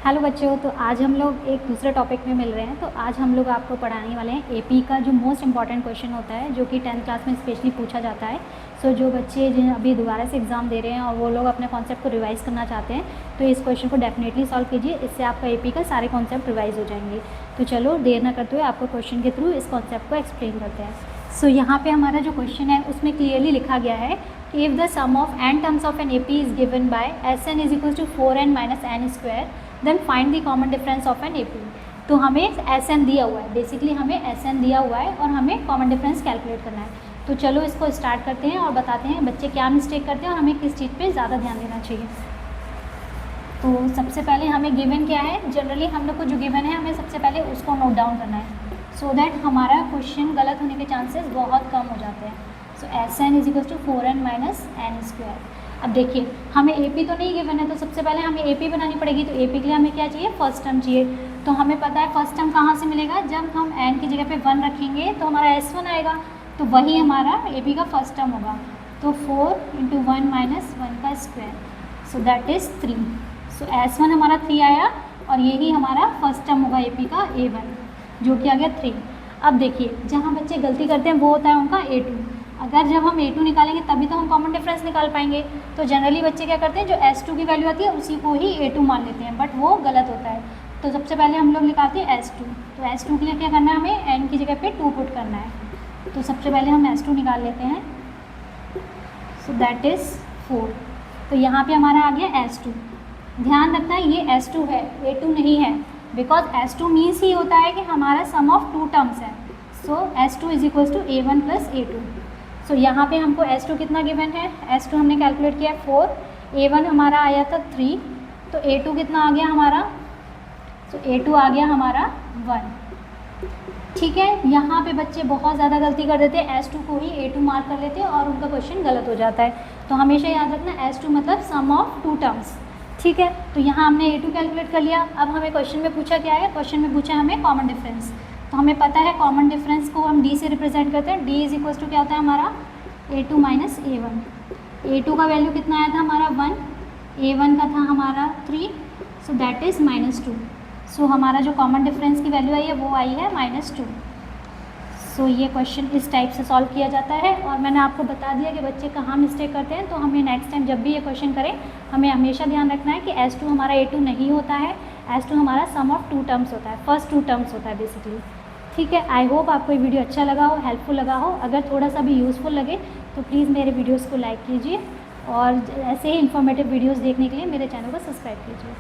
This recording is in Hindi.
हेलो बच्चों, तो आज हम लोग एक दूसरे टॉपिक में मिल रहे हैं। तो आज हम लोग आपको पढ़ाने वाले हैं एपी का जो मोस्ट इंपॉर्टेंट क्वेश्चन होता है, जो कि 10th क्लास में स्पेशली पूछा जाता है। सो जो बच्चे जिन अभी दोबारा से एग्ज़ाम दे रहे हैं और वो लोग अपने कॉन्सेप्ट को रिवाइज करना चाहते हैं, तो इस क्वेश्चन को डेफिनेटली सॉल्व कीजिए। इससे आपका एपी का सारे कॉन्सेप्ट रिवाइज हो जाएंगे। तो चलो देर ना करते हुए आपको क्वेश्चन के थ्रू इस कॉन्सेप्ट को एक्सप्लेन करते हैं। सो यहाँ पे हमारा जो क्वेश्चन है उसमें क्लियरली लिखा गया है कि if the sum of n terms of an AP is given by Sn is equal to 4n - n square, then find the common difference of an AP. तो हमें Sn दिया हुआ है, बेसिकली हमें Sn दिया हुआ है और हमें कॉमन डिफरेंस कैलकुलेट करना है। तो चलो इसको स्टार्ट करते हैं और बताते हैं बच्चे क्या मिस्टेक करते हैं और हमें किस चीज़ पे ज़्यादा ध्यान देना चाहिए। तो सबसे पहले हमें गिवन क्या है, जनरली हम लोग को जो गिवन है हमें सबसे पहले उसको नोट डाउन करना है, सो दैट हमारा क्वेश्चन गलत होने के चांसेस बहुत कम हो जाते हैं। So Sn is equal to 4n - n square. अब देखिए हमें एपी तो नहीं गिवन है, तो सबसे पहले हमें एपी बनानी पड़ेगी। तो एपी के लिए हमें क्या चाहिए, फर्स्ट टर्म चाहिए। तो हमें पता है फर्स्ट टर्म कहाँ से मिलेगा, जब हम n की जगह पे 1 रखेंगे तो हमारा S1 आएगा, तो वही हमारा एपी का फर्स्ट टर्म होगा। तो 4 × 1 - 1 का square, so that is 3। So S1 हमारा 3 आया और यही हमारा फर्स्ट टर्म होगा एपी का A1, जो कि आ गया 3। अब देखिए जहाँ बच्चे गलती करते हैं वो होता है उनका A2। अगर जब हम A2 निकालेंगे तभी तो हम कॉमन डिफरेंस निकाल पाएंगे। तो जनरली बच्चे क्या करते हैं, जो S2 की वैल्यू आती है उसी को ही A2 मान लेते हैं, बट वो गलत होता है। तो सबसे पहले हम लोग निकालते हैं S2। तो S2 के लिए क्या करना है, हमें n की जगह पे 2 पुट करना है। तो सबसे पहले हम S2 निकाल लेते हैं। So that is 4। तो यहाँ पे हमारा आ गया S2। ध्यान रखना है ये S2 है, A2 नहीं है, बिकॉज S2 मीन्स ही होता है कि हमारा सम ऑफ 2 टर्म्स है। So S2 is equals to A1 + A2। So यहाँ पे हमको S2 कितना गिवन है, S2 हमने कैलकुलेट किया है 4, A1 हमारा आया था 3, तो A2 कितना आ गया हमारा, सो A2 आ गया हमारा 1। ठीक है, यहाँ पे बच्चे बहुत ज़्यादा गलती कर देते हैं, S2 को ही A2 मार्क कर लेते हैं और उनका क्वेश्चन गलत हो जाता है। तो हमेशा याद रखना S2 मतलब सम ऑफ 2 टर्म्स। ठीक है, तो यहाँ हमने A2 कैलकुलेट कर लिया। अब हमें क्वेश्चन में पूछा क्या है, क्वेश्चन में पूछा हमें कॉमन डिफरेंस। तो हमें पता है कॉमन डिफरेंस को हम D से रिप्रेजेंट करते हैं। D इज इक्वल्स टू क्या होता है हमारा, A2 - A1। A2 का वैल्यू कितना आया था हमारा 1, A1 का था हमारा 3, सो दैट इज़ -2। सो हमारा जो कॉमन डिफरेंस की वैल्यू आई है वो आई है -2। सो ये क्वेश्चन इस टाइप से सॉल्व किया जाता है। और मैंने आपको बता दिया कि बच्चे कहाँ मिस्टेक करते हैं। तो हमें नेक्स्ट टाइम जब भी ये क्वेश्चन करें हमें हमेशा ध्यान रखना है कि S2 हमारा A2 नहीं होता है, S2 हमारा सम ऑफ 2 टर्म्स होता है, फर्स्ट 2 टर्म्स होता है बेसिकली। ठीक है, आई होप आपको ये वीडियो अच्छा लगा हो, हेल्पफुल लगा हो। अगर थोड़ा सा भी यूज़फुल लगे तो प्लीज़ मेरे वीडियोज़ को लाइक कीजिए और ऐसे ही इन्फॉर्मेटिव वीडियोज़ देखने के लिए मेरे चैनल को सब्सक्राइब कीजिए।